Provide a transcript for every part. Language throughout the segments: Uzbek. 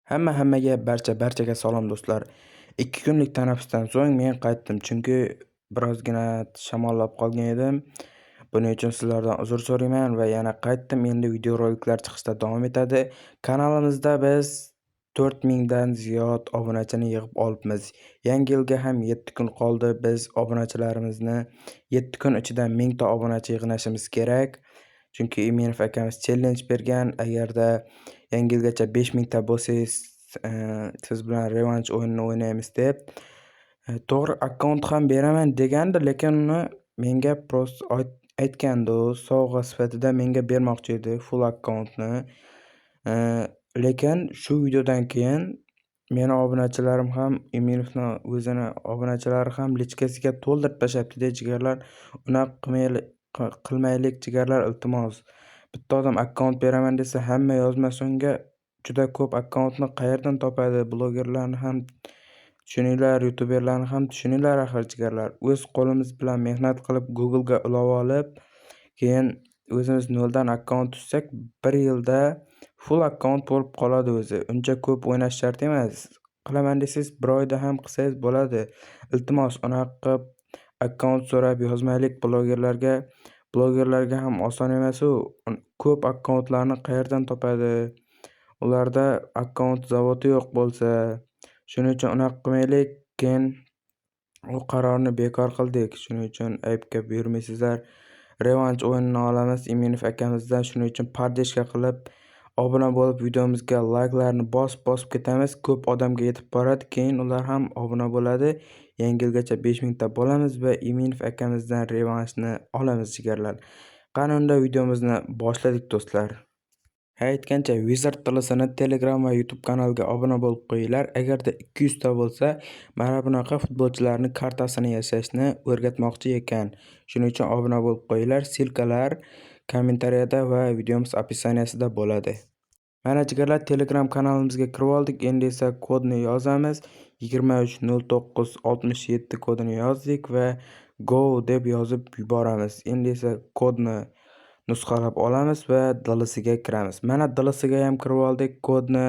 Hammaga barchaga salom do'stlar. 2 kunlik tanaffusdan so'ng men qaytdim, chunki birozgina shamollab qolgan edim. Buning uchun sizlardan uzr so'rayman va yana qaytdim. Endi videoroliklar chiqishda davom etadi. Kanalimizda biz 4000 dan ziyod obunachini yig'ib olibmiz. Yangi yilga ham 7 kun qoldi. Biz obunachilarimizni 7 kun ichida 1000 ta obunachi yig'nashimiz kerak. Chunki Iminov akamiz challenge bergan. Agarda yangi yilgacha 5000 ta bo'lsangiz, siz bilan revansh o'yinini o'ynaymiz deb. To'g'ri, akkaunt ham beraman degandi, lekin uni menga prosta aytgandi, u sovg'a sifatida menga bermoqchi edi full akkauntni. Lekin shu videodan keyin meni obunachilarim ham Iminovni o'zini obunachilari ham lichkasiga to'ldirib tashlabdi jigarlar. Unaqa qilmaylik jigarlar, iltimos. Bitta odam akkaunt beraman desa hamma yozmas unga. Juda ko'p akkauntni qayerdan topadi? Blogerlarni ham tushuninglar, youtuberlarni ham tushuninglar axir jigarlar. O'z qo'limiz bilan mehnat qilib Google'ga ilova olib, keyin o'zimiz noldan akkaunt tuzsak, 1 yilda full akkaunt bo'lib qoladi o'zi. Uncha ko'p o'ynash shart emas. Qilaman desangiz 1 oyda ham qilsangiz bo'ladi. Iltimos, unaqa qilib akkaunt so'rab yozmaylik blogerlarga. Blogerlarga ham oson emas u. Ko'p akkauntlarni qayerdan topadi? Ularda akkaunt zavodi yo'q bo'lsa, shuning uchun unaqa qilmaylik. Keyin u qarorni bekor qildik. Shuning uchun aybga buyurmaysizlar. Revansh o'yinini olamiz Iminov akamizdan. Shuning uchun pardeshka qilib obuna bo'lib, videomizga layklarni bosib ketamiz. Ko'p odamga yetib boradi. Keyin ular ham obuna bo'ladi. Yangi yilgacha 5000 ta bo'lamiz va Iminov akamizdan revanshni olamiz jigarlar. Qani unda videomizni boshladik do'stlar. Aytgancha Wizard TLSini Telegram va YouTube kanaliga obuna bo'lib qo'yinglar. Agarda 200 ta bo'lsa, mana bunaqa futbolchilarning kartasini yasashni o'rgatmoqchi ekan. Shuning uchun obuna bo'lib qo'yinglar. Silkalar kommentariyada va videomiz opisaniyasida bo'ladi. Mana jigarlar, Telegram kanalimizga kirib oldik. Endi esa kodni yozamiz. 230967 kodini yozdik va go deb yozib yuboramiz. Endi esa kodni nusxalab olamiz va DLSga kiramiz. Mana DLSga ham kirib oldik. Kodni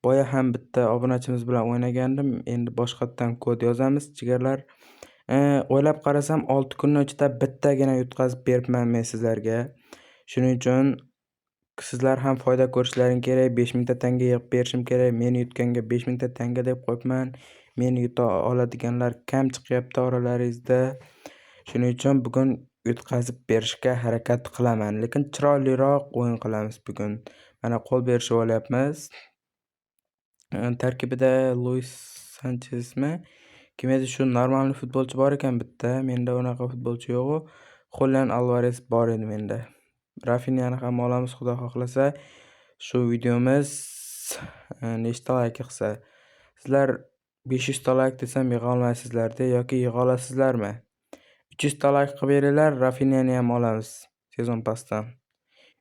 boya ham bitta obunachimiz bilan o'ynagandim. Endi boshqatdan kod yozamiz jigarlar. O'ylab qarasam 6 kunning ichida bittagina yutqazib beribman men sizlarga. Shuning uchun sizlar ham foyda ko'rishlaring kerak. 5000 ta tanga yig'ib berishim kerak. Men yutganga 5000 ta tanga deb qo'yibman. Meni yuta oladiganlar kam chiqyapti oralaringizda. Shuning uchun bugun yutqazib berishga harakat qilaman, lekin chiroyliroq o'yin qilamiz bugun. Mana qo'l berishib olyapmiz. Tarkibida Luis Sanchesmi? Kim edi shu normalniy futbolchi bor ekan bitta. Menda unaqa futbolchi yo'q. Julian Alvarez bor edi menda. Rafinhani ham olamiz xudo xohlasa. Shu videomiz nechta layk qilsa. Sizlar 500 ta layk desam yig'a olmaysizlar-da yoki yig'a olasizlarmi? 300 ta layk qilib beringlar, Rafinhani ham olamiz sezon pasdan.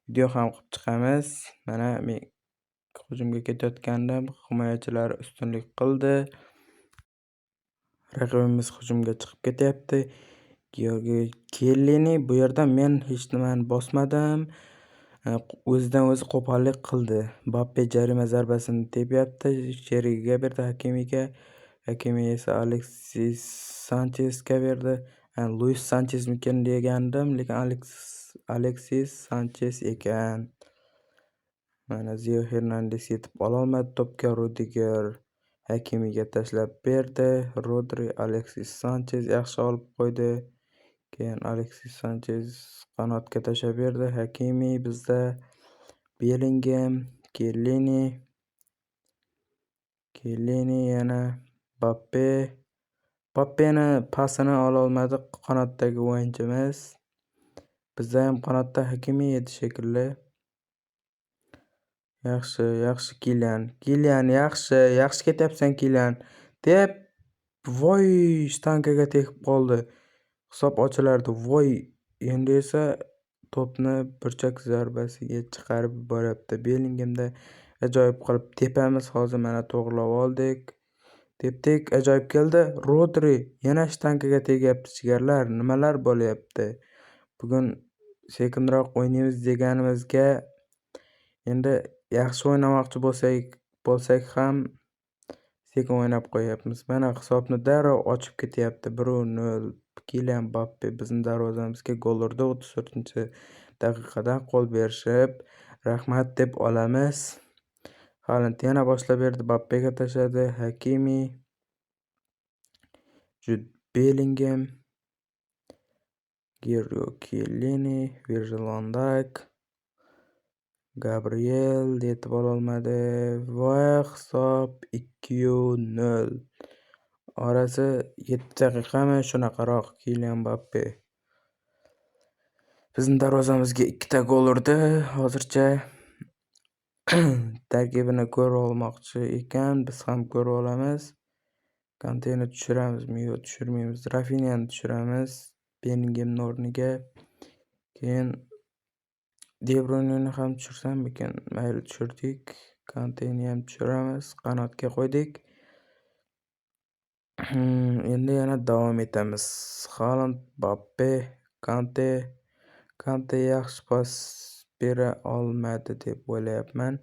Video ham qilib chiqamiz. Mana men hujumga ketayotgandim, himoyachilar ustunlik qildi. Raqibimiz hujumga chiqib ketyapti. Georgiy Kellini bu yerda men hech nimani bosmadim. O'zidan o'zi qo'pollik qildi. Mbappe jarima zarbasini tepyapti, sherigiga berdi, Hakimiga. Hakimi esa Alexis Sanchesga berdi. Luis Sanchesmikin degandim, lekin Alexis Sanchez ekan. Mana Zio Hernandez yetib ololmadi to'pga. Rudiger Hakimiga tashlab berdi. Rodri Alexis Sanchez yaxshi olib qo'ydi. Keyin Alexis Sanchez qanotga tashlab berdi. Hakimi bizda. Bellingham, Kellini yana Mbappe. Mbappeni pasini ola olmadi qanotdagi o'yinchimiz. Bizda ham qanotda Hakimi edi shekilli. Yaxshi Kylian yaxshi ketyapsan Kylian deb voy shtangaga tegib qoldi. Hisob ochilardi. Voy, endi esa to'pni burchak zarbasiga chiqarib yuboryapti. Bellinghamda ajoyib qilib tepamiz. Hozir mana to'g'rilab oldik. Tepdik, ajoyib keldi. Rodri yana shtangaga tegyapti jigarlar. Nimalar bo'lyapti? Bugun sekinroq o'ynaymiz deganimizga endi yaxshi o'ynamoqchi bo'lsak bo'lsak ham sekin o'ynab qo'yyapmiz. Mana hisobni darrov ochib ketyapti. 1-0 Kylian Mbappe bizning darvozamizga gol urdi 34-daqiqada qo'l berishib, rahmat deb olamiz. Haaland yana boshlab berdi, Mbappega tashladi. Hakimi, Jude Bellingham, Giorgio Chiellini, Virgil van Dijk, Gabriel yetib ololmadi va hisob 2-0. Orasi 7 daqiqami shunaqaroq. Kylian Mbappe bizning darvozamizga 2 ta gol urdi. Hozircha tarkibini ko'rib olmoqchi ekan, biz ham ko'rib olamiz. Kanteni tushiramizmi yo tushirmaymiz. Rafinhani tushiramiz Bellinghamning o'rniga. Keyin De Bruyneni ham tushirsammikin? Mayli, tushirdik. Kanteni ham tushiramiz, qanotga qo'ydik. Endi yana davom etamiz. Haaland, Mbappe, Kante yaxshi pas bera olmadi deb o'ylayapman.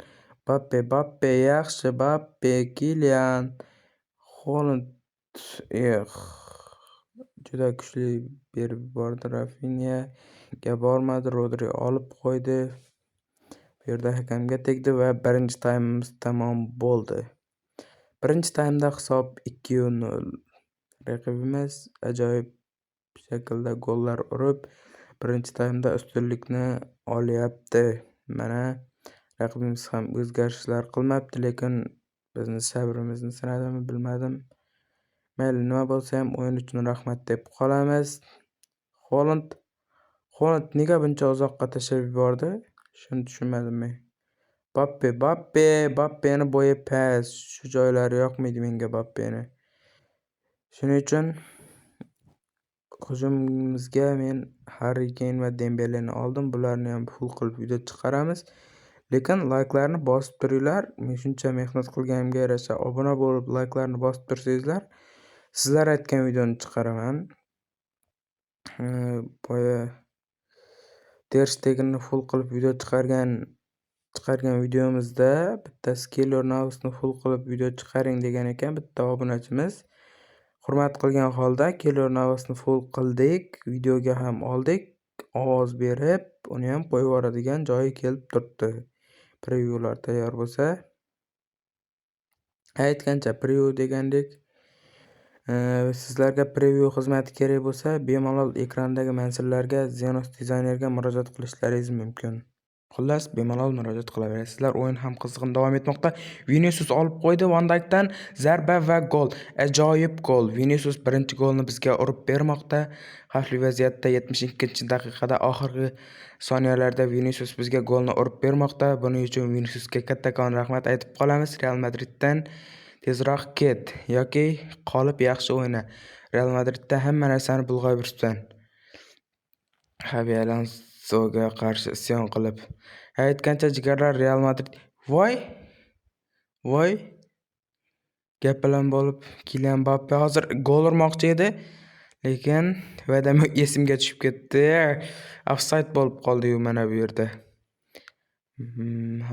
Mbappe yaxshi, Mbappe, Kylian, Haaland juda kuchli berib yubordi. Rafinhaga bormadi, Rodri olib qo'ydi. Bu yerda hakamga tegdi va birinchi taymimiz tamom bo'ldi. Birinchi taymda hisob 2-0. Raqibimiz ajoyib shaklda gollar urib, birinchi taymda ustunlikni olyapti. Mana raqibimiz ham o'zgarishlar qilmabdi, lekin bizni sabrimizni sinadimi bilmadim. Mayli, nima bo'lsa ham o'yin uchun rahmat deb qolamiz. Haaland nega buncha uzoqqa tashlab yubordi? Shuni tushunmadim men. Mbappeni bo'yi past, shu joylari yoqmaydi menga Mbappeni. Shuning uchun hujumimizga men Harry Kane va Dembeleni oldim. Bularni ham full qilib video chiqaramiz. Lekin layklarni bosib turinglar. Men shuncha mehnat qilganimga yarasha obuna bo'lib layklarni bosib tursangizlar, sizlar aytgan videoni chiqaraman. Boya Ter Stegenni full qilib video chiqargan videomizda bittasi Keylor Navasni full qilib video chiqaring degan ekan bitta obunachimiz. Hurmat qilgan holda Keylor Navasni full qildik, videoga ham oldik. Ovoz berib, uni ham qo'yib yuboradigan joyi kelib turibdi. Prevyular tayyor bo'lsa, aytgancha preview degandek, sizlarga preview xizmati kerak bo'lsa, bemalol ekrandagi manzillarga Zenos dizaynerga murojaat qilishlaringiz mumkin. Xullas, bemalol murojaat qilaverasizlar. O'yin ham qizg'in davom etmoqda. Vinicius olib qo'ydi, Van Dijkdan zarba va gol. Ajoyib gol. Vinicius birinchi golni bizga urib bermoqda. Xavfli vaziyatda 72-daqiqada oxirgi soniyalarda Vinicius bizga golni urib bermoqda. Buning uchun Viniciusga kattakon rahmat aytib qolamiz. Real Madriddan tezroq ket yoki qolib yaxshi o'yna. Real Madridda hamma narsani bulg'ab yuribsan. Xavi Alonsoga qarshi isyon qilib. Aytgancha jigarlar Real Madrid. Voy! Gap bilan bo'lib Kylian Mbappe hozir gol urmoqchi edi, lekin vadam esimga tushib ketdi. Offside bo'lib qoldi-yu mana bu yerda.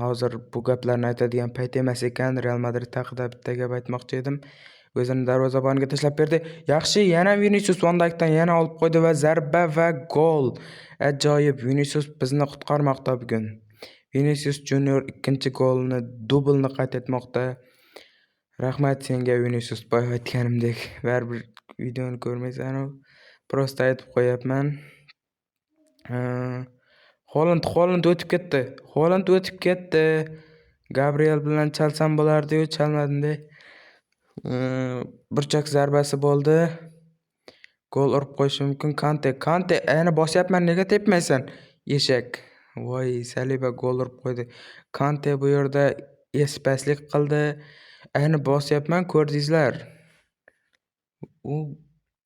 Hozir bu gaplarni aytadigan payt emas ekan. Real Madrid haqida bitta gap aytmoqchi edim. O'zini darvozaboniga tashlab berdi. Yaxshi, yana Vinicius Van Dijkdan yana olib qo'ydi va zarba va gol. Ajoyib, Vinicius bizni qutqarmoqda bugun. Vinicius Junior ikkinchi golni, dublni qayd etmoqda. Rahmat senga Vinicius, boya aytganimdek. Baribir videoni ko'rmaysan-ku. Prosta aytib qo'yapman. Haaland o'tib ketdi. Gabriel bilan chalsam bo'lardi-yu, chalmadim-da. Burchak zarbasi bo'ldi. Gol urib qo'yishi mumkin. Kante, ayni bosyapman, nega tepmaysan? Eshak. Voy, Saliba gol urib qo'ydi. Kante bu yerda espaslik qildi. Ayni bosyapman, ko'rdingizlar. U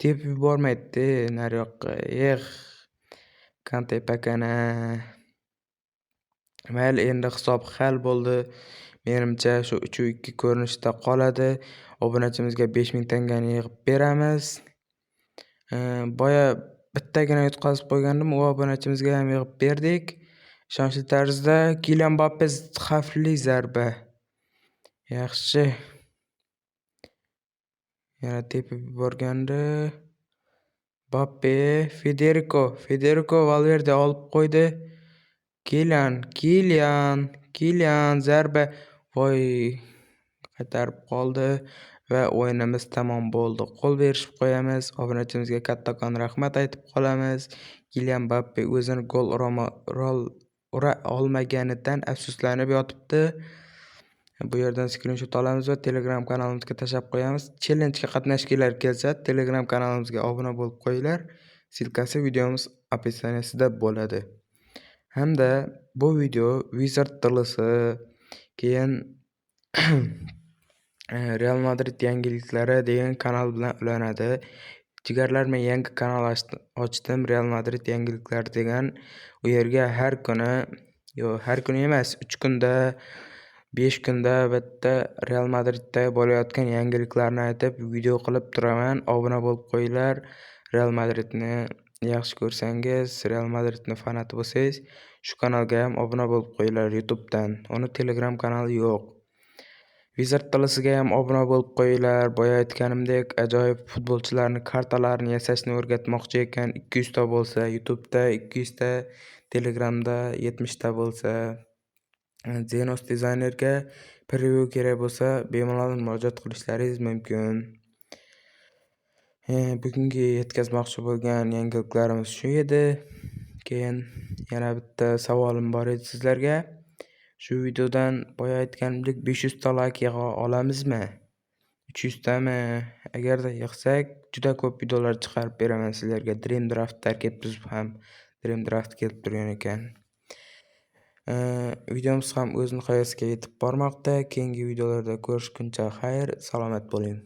tepib yubormaydi nari yoqqa. Kante pakana. Mayli, endi hisob hal bo'ldi. Menimcha shu 3-2 ko'rinishda qoladi. Obunachimizga 5000 tangani yig'ib beramiz. Boya bittagina yutqazib qo'ygandim, u obunachimizga ham yig'ib berdik. Ishonchli tarzda Kylian Mbappe xavfli zarba. Yaxshi. Yana tepib yuborgandi. Mbappe, Federico Valverde olib qo'ydi. Kilian zarba. Voy, qaytarib qoldi va o'yinimiz tamom bo'ldi. Qo'l berishib qo'yamiz. Obunachimizga kattakon rahmat aytib qolamiz. Kilian Mbappe o'zini gol ura olmaganidan afsuslanib yotibdi. Bu yerdan skrinshot olamiz va Telegram kanalimizga tashlab qo'yamiz. Challenge'ga qatnashganlar kelsa, Telegram kanalimizga obuna bo'lib qo'yinglar. Silkasi videomiz описаниесida bo'ladi. Hamda bu video Wizard TL'si, keyin Real Madrid yangiliklari degan kanal bilan ulanadi. Jigarlar, men yangi kanal ochdim, Real Madrid yangiliklari degan. U yerga har kuni emas, 3 kunda, 5 kunda bitta Real Madridda bo'layotgan yangiliklarni aytib video qilib turaman. Obuna bo'lib qo'yinglar. Real Madridni yaxshi ko'rsangiz, Real Madridni fanati bo'lsangiz, shu kanalga ham obuna bo'lib qo'yinglar YouTubedan. Uni Telegram kanali yo'q. Wizard TL'siga ham obuna bo'lib qo'yinglar. Boya aytganimdek, ajoyib futbolchilarning kartalarini yasashni o'rgatmoqchi ekan. 200 ta bo'lsa YouTube'da, 200 ta Telegramda, 70 ta bo'lsa Zenos dizaynerga preview kerak bo'lsa, bemalol murojaat qilishlaringiz mumkin. Bugungi yetkazmoqchi bo'lgan yangiliklarimiz shu edi. Keyin yana bitta savolim bor edi sizlarga. Shu videodan boya aytganimdek 500 ta like yig'a olamizmi? 300 tami? Agarda yig'sak, juda ko'p videolar chiqarib beraman sizlarga. Dream Draft tarkib tuzib ham Dream Draft kelib turgan ekan. Videomiz ham o'z nihoyasiga yetib bormoqda. Keyingi videolarda ko'rishguncha xayr, salomat bo'ling.